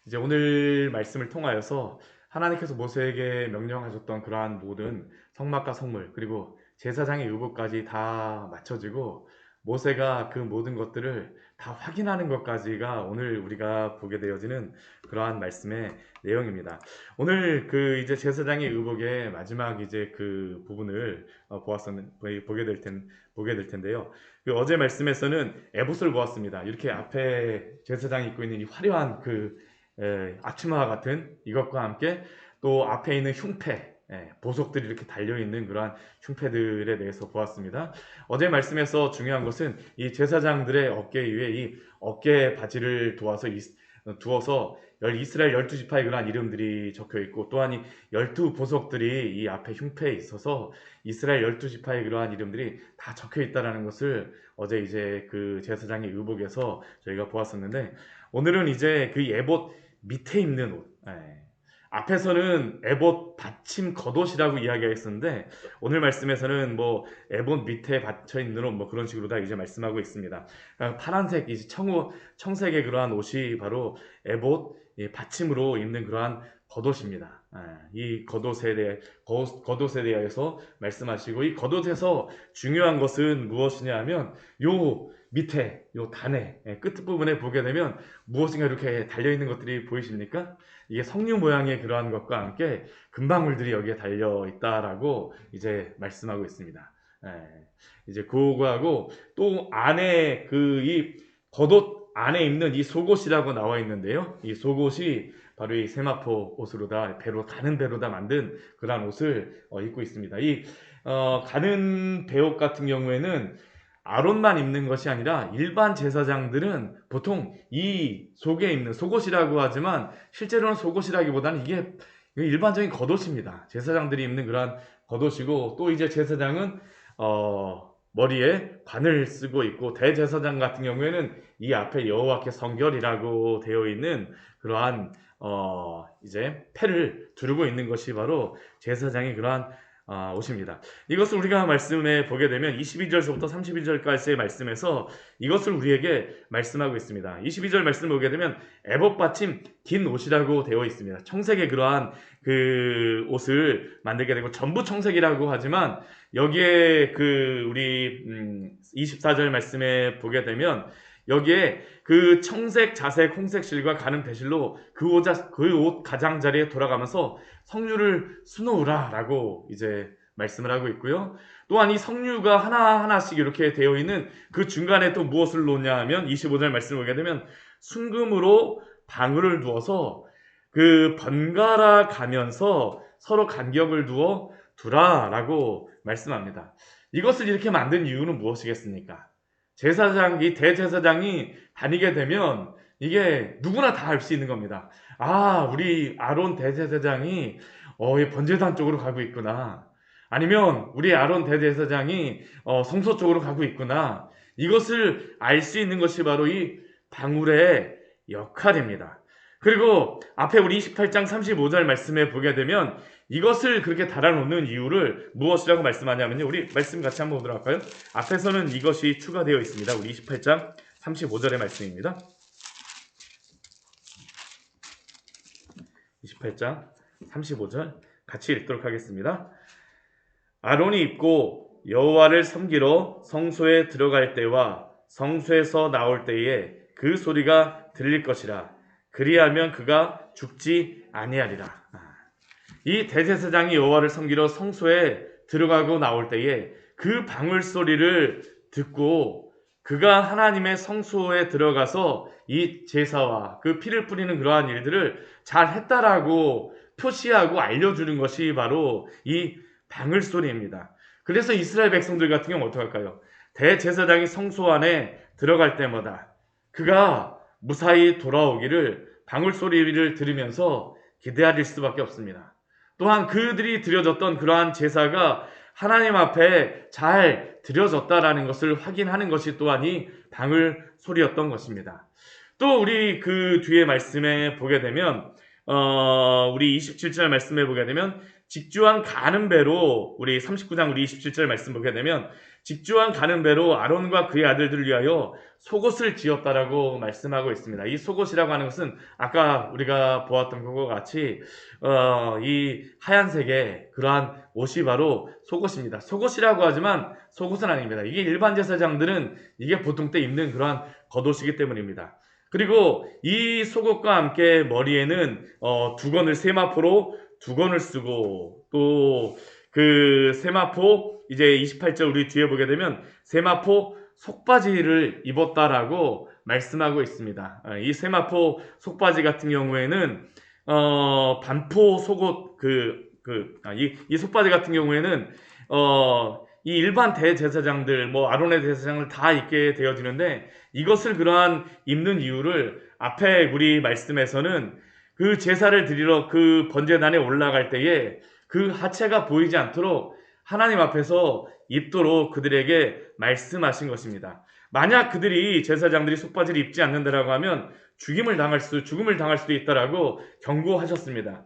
이제 오늘 말씀을 통하여서 하나님께서 모세에게 명령하셨던 그러한 모든 성막과 성물 그리고 제사장의 의복까지 다 맞춰지고 모세가 그 모든 것들을 다 확인하는 것까지가 오늘 우리가 보게 되어지는 그러한 말씀의 내용입니다. 오늘 그 이제 제사장의 의복의 마지막 이제 그 부분을 보게 될 텐데요. 그 어제 말씀에서는 에봇을 보았습니다. 이렇게 앞에 제사장이 입고 있는 이 화려한 그 앞치마와 같은 이것과 함께 또 앞에 있는 흉패, 보석들이 이렇게 달려있는 그러한 흉패들에 대해서 보았습니다. 어제 말씀에서 중요한 것은 이 제사장들의 어깨 위에 이 어깨 바지를 두어서 이스라엘 12지파의 그러한 이름들이 적혀 있고 또한 이 12보석들이 이 앞에 흉패에 있어서 이스라엘 12지파의 그러한 이름들이 다 적혀 있다라는 것을 어제 이제 그 제사장의 의복에서 저희가 보았었는데 오늘은 이제 그 에봇 밑에 입는 옷. 앞에서는 에봇 받침 겉옷이라고 이야기했었는데 오늘 말씀에서는 뭐 에봇 밑에 받쳐 있는 옷 뭐 그런 식으로 다 이제 말씀하고 있습니다. 파란색 이제 청색의 그러한 옷이 바로 에봇 받침으로 입는 그러한 겉옷입니다. 이 겉옷에 대해서 말씀하시고 이 겉옷에서 중요한 것은 무엇이냐 하면 요 밑에 요 단의 끝부분에 보게 되면 무엇인가 이렇게 달려있는 것들이 보이십니까? 이게 석류 모양의 그러한 것과 함께 금방울들이 여기에 달려있다라고 이제 말씀하고 있습니다. 이제 그거하고 또 안에 이 겉옷 안에 입는 이 속옷이라고 나와 있는데요. 이 속옷이 바로 이 세마포 옷으로 가는 배로 다 만든 그러한 옷을 입고 있습니다. 가는 배옷 같은 경우에는 아론만 입는 것이 아니라 일반 제사장들은 보통 이 속에 입는 속옷이라고 하지만 실제로는 속옷이라기보다는 이게 일반적인 겉옷입니다. 제사장들이 입는 그러한 겉옷이고 또 이제 제사장은 머리에 관을 쓰고 있고 대제사장 같은 경우에는 이 앞에 여호와께 성결이라고 되어 있는 그러한 이제 패를 두르고 있는 것이 바로 제사장의 그러한 옷입니다. 이것을 우리가 말씀에 보게 되면 22절서부터 32절까지의 말씀에서 이것을 우리에게 말씀하고 있습니다. 22절 말씀을 보게 되면 에봇 받침 긴 옷이라고 되어 있습니다. 청색의 그러한 그 옷을 만들게 되고 전부 청색이라고 하지만 여기에 우리 24절 말씀에 보게 되면 여기에 그 청색, 자색, 홍색 실과 가는 배실로 그 옷 가장자리에 돌아가면서 석류를 수놓으라 라고 이제 말씀을 하고 있고요. 또한 이 석류가 하나하나씩 이렇게 되어 있는 그 중간에 또 무엇을 놓냐 하면 25절 말씀을 보게 되면 순금으로 방울을 두어서 그 번갈아 가면서 서로 간격을 두어 두라 라고 말씀합니다. 이것을 이렇게 만든 이유는 무엇이겠습니까? 이 대제사장이 다니게 되면 이게 누구나 다 알 수 있는 겁니다. 우리 아론 대제사장이 번제단 쪽으로 가고 있구나. 아니면 우리 아론 대제사장이 성소 쪽으로 가고 있구나. 이것을 알 수 있는 것이 바로 이 방울의 역할입니다. 그리고 앞에 우리 28장 35절 말씀에 보게 되면 이것을 그렇게 달아놓는 이유를 무엇이라고 말씀하냐면요. 우리 말씀 같이 한번 보도록 할까요? 앞에서는 이것이 추가되어 있습니다. 우리 28장 35절의 말씀입니다. 28장 35절 같이 읽도록 하겠습니다. 아론이 입고 여호와를 섬기러 성소에 들어갈 때와 성소에서 나올 때에 그 소리가 들릴 것이라. 그리하면 그가 죽지 아니하리라. 이 대제사장이 여호와를 섬기러 성소에 들어가고 나올 때에 그 방울 소리를 듣고 그가 하나님의 성소에 들어가서 이 제사와 그 피를 뿌리는 그러한 일들을 잘 했다라고 표시하고 알려주는 것이 바로 이 방울 소리입니다. 그래서 이스라엘 백성들 같은 경우는 어떡할까요? 대제사장이 성소 안에 들어갈 때마다 그가 무사히 돌아오기를 방울 소리를 들으면서 기다릴 수밖에 없습니다. 또한 그들이 드려졌던 그러한 제사가 하나님 앞에 잘 드려졌다라는 것을 확인하는 것이 또한 이 방울 소리였던 것입니다. 또 우리 그 뒤에 말씀에 보게 되면 우리 27절 말씀에 보게 되면 직주한 가는 배로 우리 39장 우리 27절 말씀 보게 되면 직주한 가는 배로 아론과 그의 아들들을 위하여 속옷을 지었다라고 말씀하고 있습니다. 이 속옷이라고 하는 것은 아까 우리가 보았던 것과 같이 이 하얀색의 그러한 옷이 바로 속옷입니다. 속옷이라고 하지만 속옷은 아닙니다. 이게 일반 제사장들은 이게 보통 때 입는 그러한 겉옷이기 때문입니다. 그리고 이 속옷과 함께 머리에는 두건을 세마포로 두건을 쓰고 또 그 세마포 이제 28절 우리 뒤에 보게 되면 세마포 속바지를 입었다라고 말씀하고 있습니다. 이 세마포 속바지 같은 경우에는 반포 속옷 이 속바지 같은 경우에는 이 일반 대제사장들 뭐 아론의 제사장을 다 입게 되어지는데 이것을 그러한 입는 이유를 앞에 우리 말씀에서는 그 제사를 드리러 그 번제단에 올라갈 때에 그 하체가 보이지 않도록 하나님 앞에서 입도록 그들에게 말씀하신 것입니다. 만약 그들이 제사장들이 속바지를 입지 않는다라고 하면 죽음을 당할 수도 있다라고 경고하셨습니다.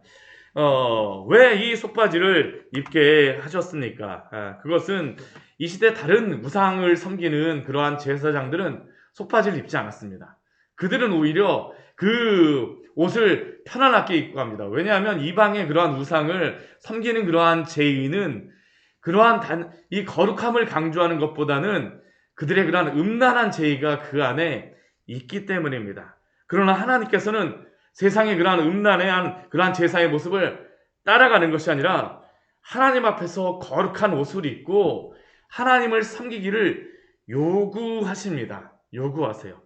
왜 이 속바지를 입게 하셨습니까? 그것은 이 시대 다른 우상을 섬기는 그러한 제사장들은 속바지를 입지 않았습니다. 그들은 오히려 그 옷을 편안하게 입고 갑니다. 왜냐하면 이방의 그러한 우상을 섬기는 그러한 제의는 그러한 이 거룩함을 강조하는 것보다는 그들의 그러한 음란한 제의가 그 안에 있기 때문입니다. 그러나 하나님께서는 세상의 그러한 음란한 그러한 제사의 모습을 따라가는 것이 아니라 하나님 앞에서 거룩한 옷을 입고 하나님을 섬기기를 요구하십니다. 요구하세요.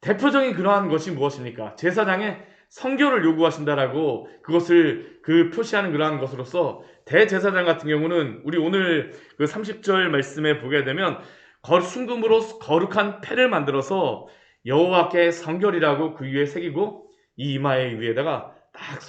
대표적인 그러한 것이 무엇입니까? 제사장의 성결을 요구하신다라고 그것을 표시하는 그러한 것으로서 대제사장 같은 경우는 우리 오늘 그 30절 말씀에 보게 되면 순금으로 거룩한 패를 만들어서 여호와께 성결이라고 그 위에 새기고 이 이마의 위에다가 딱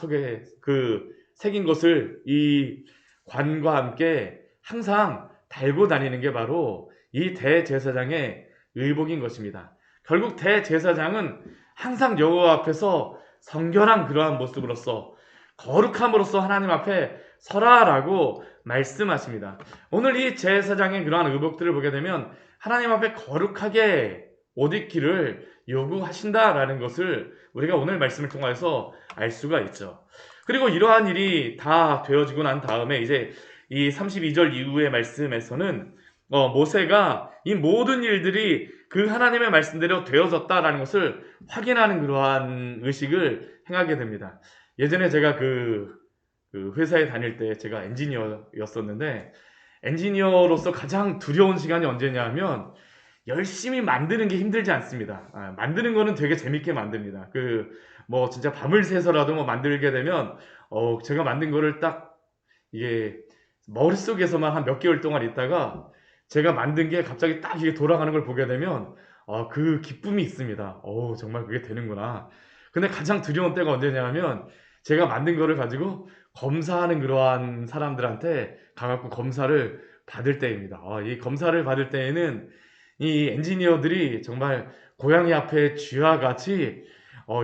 새긴 것을 이 관과 함께 항상 달고 다니는 게 바로 이 대제사장의 의복인 것입니다. 결국 대제사장은 항상 여호와 앞에서 성결한 그러한 모습으로서 거룩함으로써 하나님 앞에 서라라고 말씀하십니다. 오늘 이 제사장의 그러한 의복들을 보게 되면 하나님 앞에 거룩하게 옷 입기를 요구하신다라는 것을 우리가 오늘 말씀을 통해서 알 수가 있죠. 그리고 이러한 일이 다 되어지고 난 다음에 이제 이 32절 이후의 말씀에서는 모세가 이 모든 일들이 그 하나님의 말씀대로 되어졌다라는 것을 확인하는 그러한 의식을 행하게 됩니다. 예전에 제가 그 회사에 다닐 때 제가 엔지니어였었는데 엔지니어로서 가장 두려운 시간이 언제냐 하면 열심히 만드는 게 힘들지 않습니다. 만드는 거는 되게 재밌게 만듭니다. 진짜 밤을 새서라도 만들게 되면 제가 만든 거를 딱 이게 머릿속에서만 한 몇 개월 동안 있다가 제가 만든 게 갑자기 딱 이게 돌아가는 걸 보게 되면 그 기쁨이 있습니다. 정말 그게 되는구나. 근데 가장 두려운 때가 언제냐 하면 제가 만든 거를 가지고 검사하는 그러한 사람들한테 가갖고 검사를 받을 때입니다. 이 검사를 받을 때에는 이 엔지니어들이 정말 고양이 앞에 쥐와 같이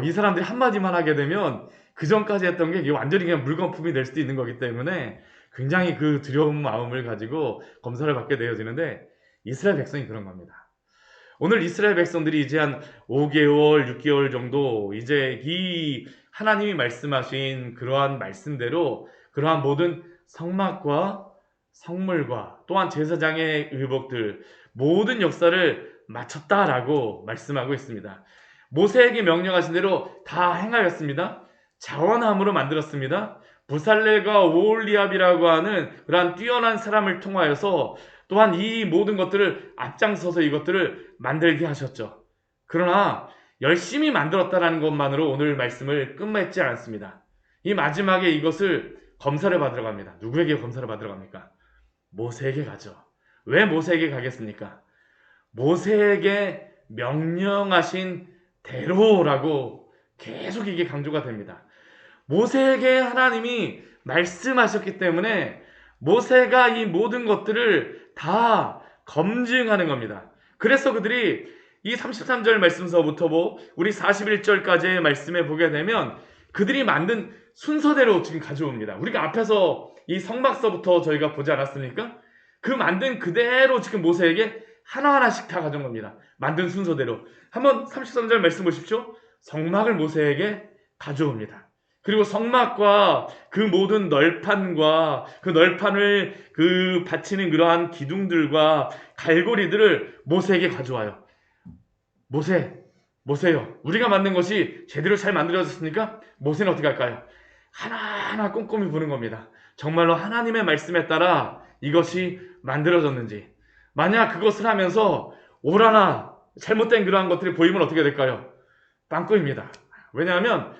이 사람들이 한마디만 하게 되면 그 전까지 했던 게 이게 완전히 그냥 물거품이 될 수도 있는 거기 때문에 굉장히 그 두려운 마음을 가지고 검사를 받게 되어지는데 이스라엘 백성이 그런 겁니다. 오늘 이스라엘 백성들이 이제 한 5개월, 6개월 정도 이제 이 하나님이 말씀하신 그러한 말씀대로 그러한 모든 성막과 성물과 또한 제사장의 의복들 모든 역사를 마쳤다라고 말씀하고 있습니다. 모세에게 명령하신 대로 다 행하였습니다. 자원함으로 만들었습니다. 부살레가 오홀리압이라고 하는 그러한 뛰어난 사람을 통하여서 또한 이 모든 것들을 앞장서서 이것들을 만들게 하셨죠. 그러나 열심히 만들었다는 것만으로 오늘 말씀을 끝맺지 않습니다. 이 마지막에 이것을 검사를 받으러 갑니다. 누구에게 검사를 받으러 갑니까? 모세에게 가죠. 왜 모세에게 가겠습니까? 모세에게 명령하신 대로라고 계속 이게 강조가 됩니다. 모세에게 하나님이 말씀하셨기 때문에 모세가 이 모든 것들을 다 검증하는 겁니다. 그래서 그들이 이 33절 말씀서부터 우리 41절까지의 말씀에 보게 되면 그들이 만든 순서대로 지금 가져옵니다. 우리가 앞에서 이 성막서부터 저희가 보지 않았습니까? 그 만든 그대로 지금 모세에게 하나하나씩 다 가져온 겁니다. 만든 순서대로. 한번 33절 말씀 보십시오. 성막을 모세에게 가져옵니다. 그리고 성막과 그 모든 널판과 그 널판을 그 받치는 그러한 기둥들과 갈고리들을 모세에게 가져와요. 모세요. 우리가 만든 것이 제대로 잘 만들어졌습니까? 모세는 어떻게 할까요? 하나하나 꼼꼼히 보는 겁니다. 정말로 하나님의 말씀에 따라 이것이 만들어졌는지. 만약 그것을 하면서 오라나 잘못된 그러한 것들이 보이면 어떻게 될까요? 빵꾸입니다. 왜냐하면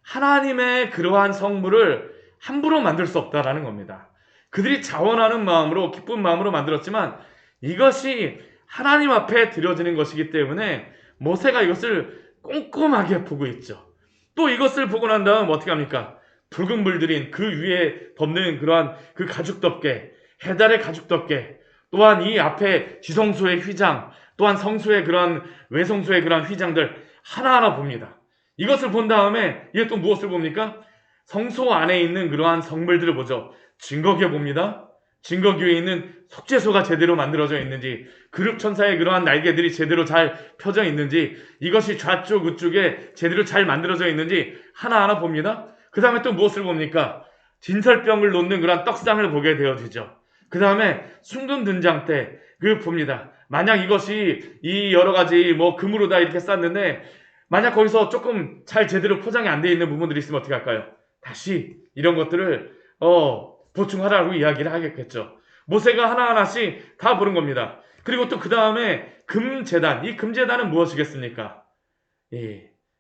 하나님의 그러한 성물을 함부로 만들 수 없다라는 겁니다. 그들이 자원하는 마음으로 기쁜 마음으로 만들었지만 이것이 하나님 앞에 드려지는 것이기 때문에 모세가 이것을 꼼꼼하게 보고 있죠. 또 이것을 보고 난 다음 어떻게 합니까? 붉은 물들인 그 위에 덮는 그러한 그 가죽 덮개, 해달의 가죽 덮개, 또한 이 앞에 지성소의 휘장, 또한 성소의 그러한 외성소의 그러한 휘장들 하나하나 봅니다. 이것을 본 다음에 이게 또 무엇을 봅니까? 성소 안에 있는 그러한 성물들을 보죠. 증거기에 봅니다. 증거기에 있는 속죄소가 제대로 만들어져 있는지, 그룹천사의 그러한 날개들이 제대로 잘 펴져 있는지, 이것이 좌쪽 우쪽에 제대로 잘 만들어져 있는지 하나하나 봅니다. 그 다음에 또 무엇을 봅니까? 진설병을 놓는 그러한 떡상을 보게 되어지죠. 그 다음에 순금 등장대 그 봅니다. 만약 이것이 이 여러 가지 금으로 다 이렇게 쌌는데 만약 거기서 조금 잘 제대로 포장이 안 되어 있는 부분들이 있으면 어떻게 할까요? 다시 이런 것들을 보충하라고 이야기를 하겠죠. 모세가 하나하나씩 다 보는 겁니다. 그리고 또 그 다음에 금제단, 이 금제단은 무엇이겠습니까?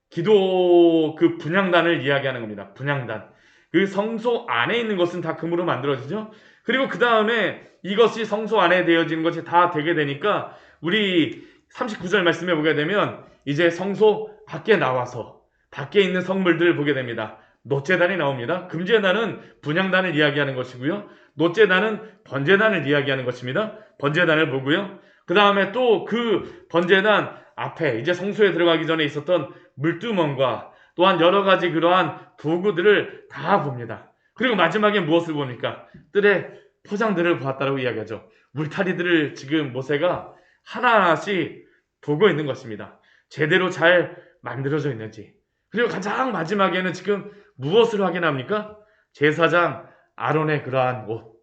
기도 그 분향단을 이야기하는 겁니다. 분향단. 그 성소 안에 있는 것은 다 금으로 만들어지죠. 그리고 그 다음에 이것이 성소 안에 되어지는 것이 다 되게 되니까 우리 39절 말씀해 보게 되면 이제 성소 밖에 나와서 밖에 있는 성물들을 보게 됩니다. 놋제단이 나옵니다. 금제단은 분향단을 이야기하는 것이고요. 놋제단은 번제단을 이야기하는 것입니다. 번제단을 보고요. 그 다음에 또 그 번제단 앞에 이제 성소에 들어가기 전에 있었던 물두멍과 또한 여러 가지 그러한 도구들을 다 봅니다. 그리고 마지막에 무엇을 보니까 뜰의 포장들을 보았다고 이야기하죠. 울타리들을 지금 모세가 하나하나씩 보고 있는 것입니다. 제대로 잘 만들어져 있는지. 그리고 가장 마지막에는 지금 무엇을 확인합니까? 제사장 아론의 그러한 옷,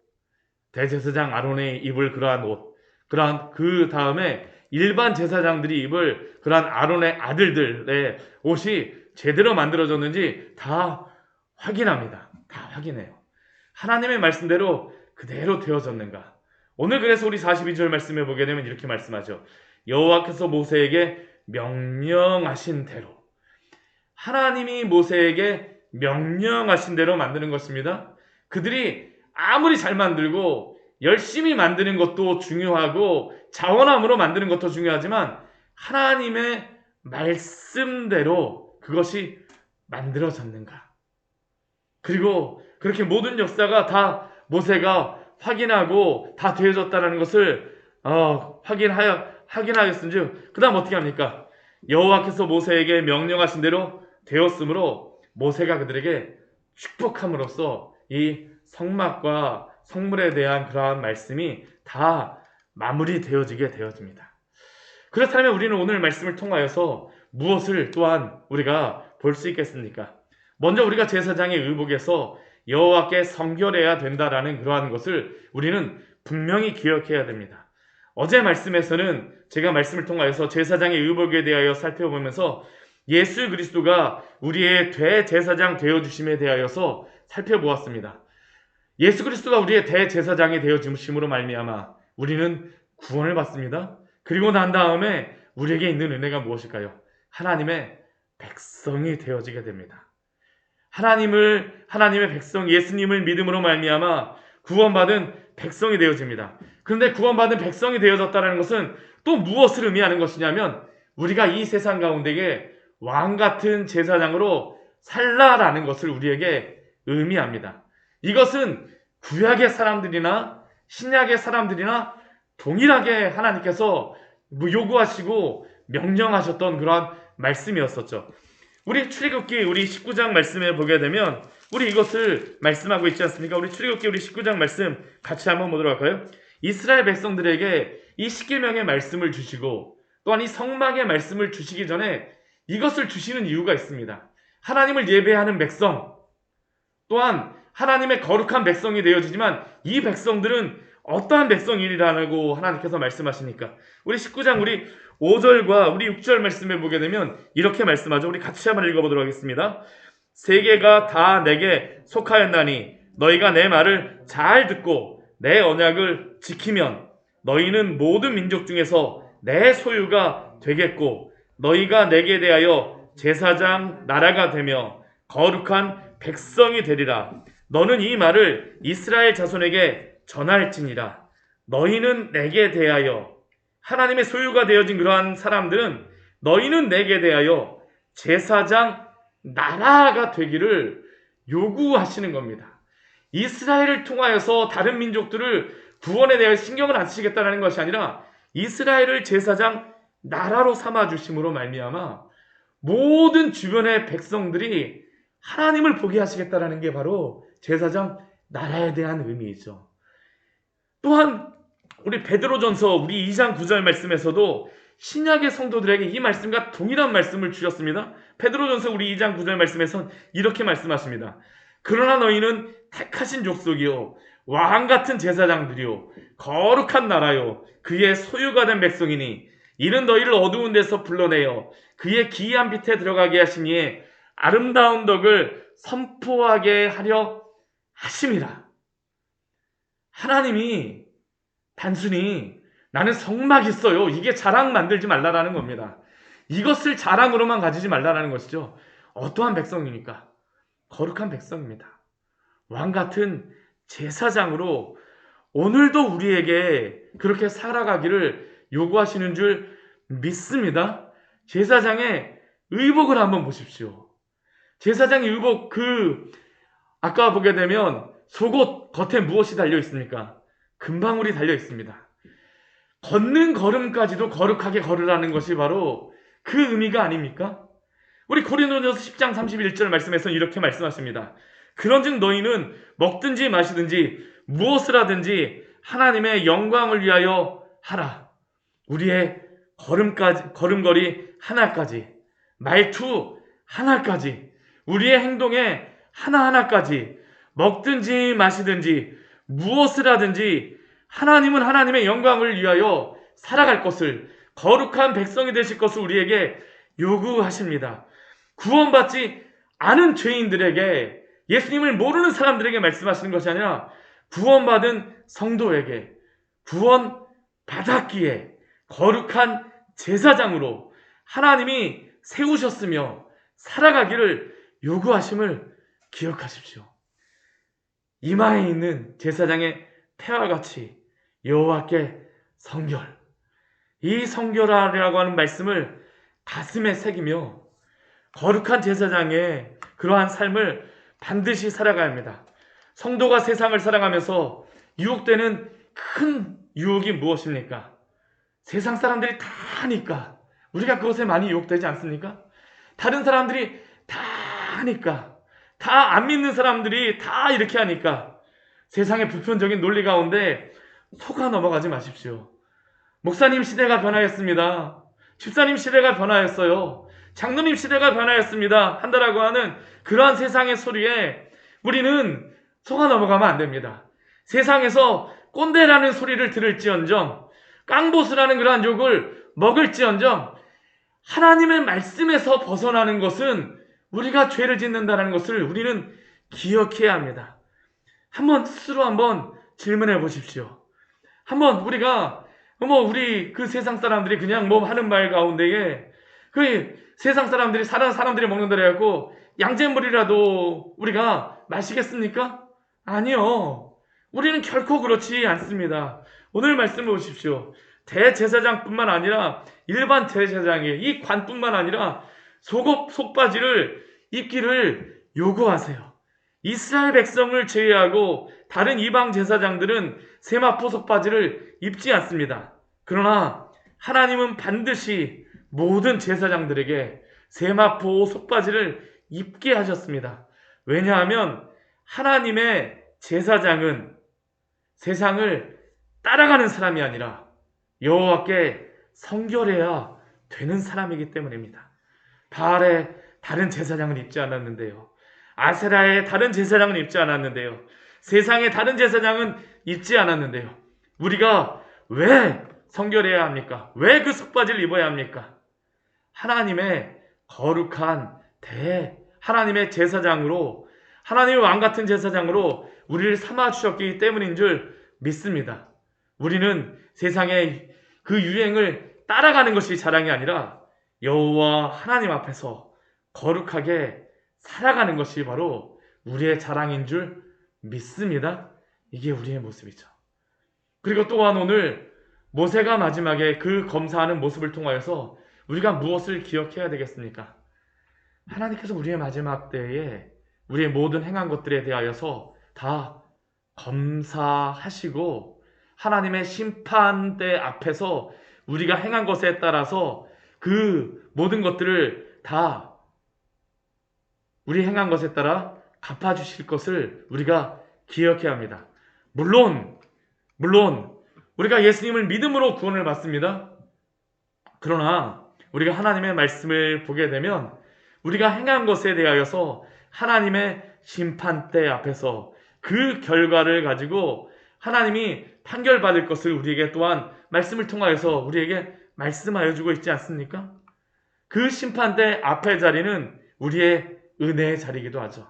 대제사장 아론의 입을 그러한 옷, 그러한 그 다음에 일반 제사장들이 입을 그러한 아론의 아들들의 옷이 제대로 만들어졌는지 다 확인합니다. 다 확인해요. 하나님의 말씀대로 그대로 되어졌는가. 오늘 그래서 우리 42절 말씀해 보게 되면 이렇게 말씀하죠. 여호와께서 모세에게 명령하신 대로, 하나님이 모세에게 명령하신 대로 만드는 것입니다. 그들이 아무리 잘 만들고 열심히 만드는 것도 중요하고 자원함으로 만드는 것도 중요하지만 하나님의 말씀대로 그것이 만들어졌는가. 그리고 그렇게 모든 역사가 다 모세가 확인하고 다 되어졌다는 것을 확인하였은즉 그 다음 어떻게 합니까? 여호와께서 모세에게 명령하신 대로 되었으므로 모세가 그들에게 축복함으로써 이 성막과 성물에 대한 그러한 말씀이 다 마무리되어지게 되어집니다. 그렇다면 우리는 오늘 말씀을 통하여서 무엇을 또한 우리가 볼 수 있겠습니까? 먼저 우리가 제사장의 의복에서 여호와께 성결해야 된다라는 그러한 것을 우리는 분명히 기억해야 됩니다. 어제 말씀에서는 제가 말씀을 통하여서 제사장의 의복에 대하여 살펴보면서 예수 그리스도가 우리의 대제사장 되어주심에 대하여서 살펴보았습니다. 예수 그리스도가 우리의 대제사장이 되어주심으로 말미암아 우리는 구원을 받습니다. 그리고 난 다음에 우리에게 있는 은혜가 무엇일까요? 하나님의 백성이 되어지게 됩니다. 하나님의 백성 예수님을 믿음으로 말미암아 구원받은 백성이 되어집니다. 그런데 구원받은 백성이 되어졌다는 것은 또 무엇을 의미하는 것이냐면 우리가 이 세상 가운데에 왕 같은 제사장으로 살라라는 것을 우리에게 의미합니다. 이것은 구약의 사람들이나 신약의 사람들이나 동일하게 하나님께서 요구하시고 명령하셨던 그러한 말씀이었었죠. 우리 출애굽기 우리 19장 말씀에 보게 되면 우리 이것을 말씀하고 있지 않습니까? 우리 출애굽기 우리 19장 말씀 같이 한번 보도록 할까요? 이스라엘 백성들에게 이 십계명의 말씀을 주시고 또한 이 성막의 말씀을 주시기 전에 이것을 주시는 이유가 있습니다. 하나님을 예배하는 백성, 또한 하나님의 거룩한 백성이 되어지지만 이 백성들은 어떠한 백성이라고 하나님께서 말씀하시니까 우리 19장 우리 5절과 우리 6절 말씀에 보게 되면 이렇게 말씀하죠. 우리 같이 한번 읽어보도록 하겠습니다. 세계가 다 내게 속하였나니 너희가 내 말을 잘 듣고 내 언약을 지키면 너희는 모든 민족 중에서 내 소유가 되겠고 너희가 내게 대하여 제사장 나라가 되며 거룩한 백성이 되리라. 너는 이 말을 이스라엘 자손에게 전할지니라. 너희는 내게 대하여, 하나님의 소유가 되어진 그러한 사람들은 너희는 내게 대하여 제사장 나라가 되기를 요구하시는 겁니다. 이스라엘을 통하여서 다른 민족들을 구원에 대해 신경을 안 쓰시겠다는 것이 아니라 이스라엘을 제사장 나라로 삼아주심으로 말미암아 모든 주변의 백성들이 하나님을 보게 하시겠다는 게 바로 제사장 나라에 대한 의미이죠. 또한 우리 베드로전서 우리 2장 9절 말씀에서도 신약의 성도들에게 이 말씀과 동일한 말씀을 주셨습니다. 베드로전서 우리 2장 9절 말씀에선 이렇게 말씀하십니다. 그러나 너희는 택하신 족속이요 왕같은 제사장들이요 거룩한 나라요 그의 소유가 된 백성이니 이는 너희를 어두운 데서 불러내어 그의 기이한 빛에 들어가게 하시니에 아름다운 덕을 선포하게 하려 하심이라. 하나님이 단순히 나는 성막이 있어요, 이게 자랑 만들지 말라라는 겁니다. 이것을 자랑으로만 가지지 말라라는 것이죠. 어떠한 백성입니까? 거룩한 백성입니다. 왕같은 제사장으로 오늘도 우리에게 그렇게 살아가기를 요구하시는 줄 믿습니다. 제사장의 의복을 한번 보십시오. 제사장의 의복, 아까 보게 되면 속옷 겉에 무엇이 달려 있습니까? 금방울이 달려 있습니다. 걷는 걸음까지도 거룩하게 걸으라는 것이 바로 그 의미가 아닙니까? 우리 고린도전서 10장 31절 말씀에서는 이렇게 말씀하십니다. 그런즉 너희는 먹든지 마시든지 무엇을 하든지 하나님의 영광을 위하여 하라. 우리의 걸음걸이 하나까지, 말투 하나까지, 우리의 행동에 하나하나까지 먹든지 마시든지 무엇을 하든지 하나님은 하나님의 영광을 위하여 살아갈 것을, 거룩한 백성이 되실 것을 우리에게 요구하십니다. 구원받지 않은 죄인들에게, 예수님을 모르는 사람들에게 말씀하시는 것이 아니라 구원받은 성도에게, 구원받았기에 거룩한 제사장으로 하나님이 세우셨으며 살아가기를 요구하심을 기억하십시오. 이마에 있는 제사장의 태와 같이 여호와께 성결, 이 성결하라고 하는 말씀을 가슴에 새기며 거룩한 제사장의 그러한 삶을 반드시 살아가야 합니다. 성도가 세상을 살아가면서 유혹되는 큰 유혹이 무엇입니까? 세상 사람들이 다 하니까 우리가 그것에 많이 유혹되지 않습니까? 다른 사람들이 다 하니까, 다 안 믿는 사람들이 다 이렇게 하니까 세상의 보편적인 논리 가운데 속아 넘어가지 마십시오. 목사님 시대가 변화했습니다. 집사님 시대가 변화했어요. 장로님 시대가 변화했습니다. 한다라고 하는 그러한 세상의 소리에 우리는 속아 넘어가면 안 됩니다. 세상에서 꼰대라는 소리를 들을지언정, 깡보스라는 그러한 욕을 먹을지언정, 하나님의 말씀에서 벗어나는 것은 우리가 죄를 짓는다는 것을 우리는 기억해야 합니다. 스스로 한번 질문해 보십시오. 한번 우리가 우리 그 세상 사람들이 그냥 하는 말 가운데에 세상 사람들이 사람들이 먹는 대로 해갖고 양잿물이라도 우리가 마시겠습니까? 아니요. 우리는 결코 그렇지 않습니다. 오늘 말씀을 보십시오. 대제사장뿐만 아니라 일반 대제사장의 이 관뿐만 아니라 속바지를 입기를 요구하세요. 이스라엘 백성을 제외하고 다른 이방 제사장들은 세마포 속바지를 입지 않습니다. 그러나 하나님은 반드시 모든 제사장들에게 세마포 속바지를 입게 하셨습니다. 왜냐하면 하나님의 제사장은 세상을 따라가는 사람이 아니라 여호와께 성결해야 되는 사람이기 때문입니다. 바알의 다른 제사장을 입지 않았는데요. 아세라의 다른 제사장은 입지 않았는데요. 세상의 다른 제사장은 입지 않았는데요. 우리가 왜 성결해야 합니까? 왜 그 속바지를 입어야 합니까? 하나님의 거룩한 하나님의 제사장으로, 하나님의 왕 같은 제사장으로 우리를 삼아 주셨기 때문인 줄 믿습니다. 우리는 세상의 그 유행을 따라가는 것이 자랑이 아니라 여호와 하나님 앞에서 거룩하게 살아가는 것이 바로 우리의 자랑인 줄 믿습니다. 이게 우리의 모습이죠. 그리고 또한 오늘 모세가 마지막에 그 검사하는 모습을 통하여서 우리가 무엇을 기억해야 되겠습니까? 하나님께서 우리의 마지막 때에 우리의 모든 행한 것들에 대하여서 다 검사하시고 하나님의 심판대 앞에서 우리가 행한 것에 따라서 그 모든 것들을 다 우리 행한 것에 따라 갚아주실 것을 우리가 기억해야 합니다. 물론 우리가 예수님을 믿음으로 구원을 받습니다. 그러나 우리가 하나님의 말씀을 보게 되면 우리가 행한 것에 대하여서 하나님의 심판대 앞에서 그 결과를 가지고 하나님이 판결받을 것을 우리에게 또한 말씀을 통하여서 우리에게 말씀하여 주고 있지 않습니까? 그 심판대 앞의 자리는 우리의 은혜의 자리이기도 하죠.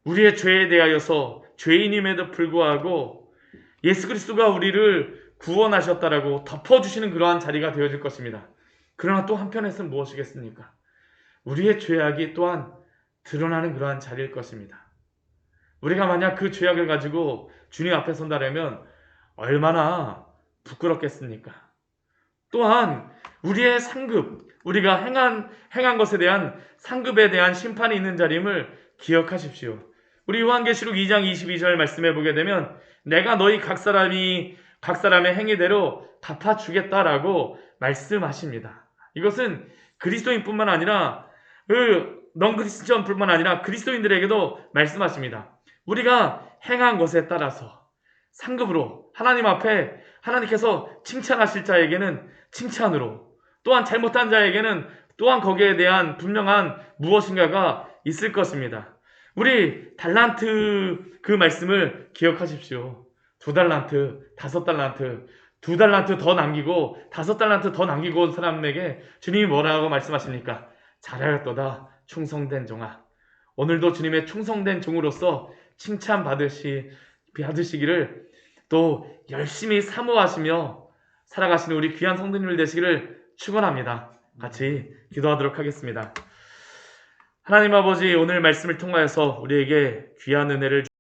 우리의 죄에 대하여서 죄인임에도 불구하고 예수 그리스도가 우리를 구원하셨다라고 덮어주시는 그러한 자리가 되어질 것입니다. 그러나 또 한편에서는 무엇이겠습니까? 우리의 죄악이 또한 드러나는 그러한 자리일 것입니다. 우리가 만약 그 죄악을 가지고 주님 앞에 선다라면 얼마나 부끄럽겠습니까? 또한 우리의 상급, 우리가 행한 것에 대한 상급에 대한 심판이 있는 자림을 기억하십시오. 우리 요한계시록 2장 22절 말씀해 보게 되면 내가 너희 각 사람의 행위대로 갚아주겠다라고 말씀하십니다. 이것은 그리스도인뿐만 아니라 넌 크리스천뿐만 아니라 그리스도인들에게도 말씀하십니다. 우리가 행한 것에 따라서 상급으로 하나님 앞에 하나님께서 칭찬하실 자에게는 칭찬으로, 또한 잘못한 자에게는 또한 거기에 대한 분명한 무엇인가가 있을 것입니다. 우리 달란트 그 말씀을 기억하십시오. 2달란트, 5달란트, 2달란트 더 남기고 5달란트 더 남기고 온 사람에게 주님이 뭐라고 말씀하십니까? 잘하였도다 충성된 종아. 오늘도 주님의 충성된 종으로서 칭찬 받으시기를 또 열심히 사모하시며 살아가시는 우리 귀한 성도님들 되시기를 축원합니다. 같이 기도하도록 하겠습니다. 하나님 아버지, 오늘 말씀을 통하여서 우리에게 귀한 은혜를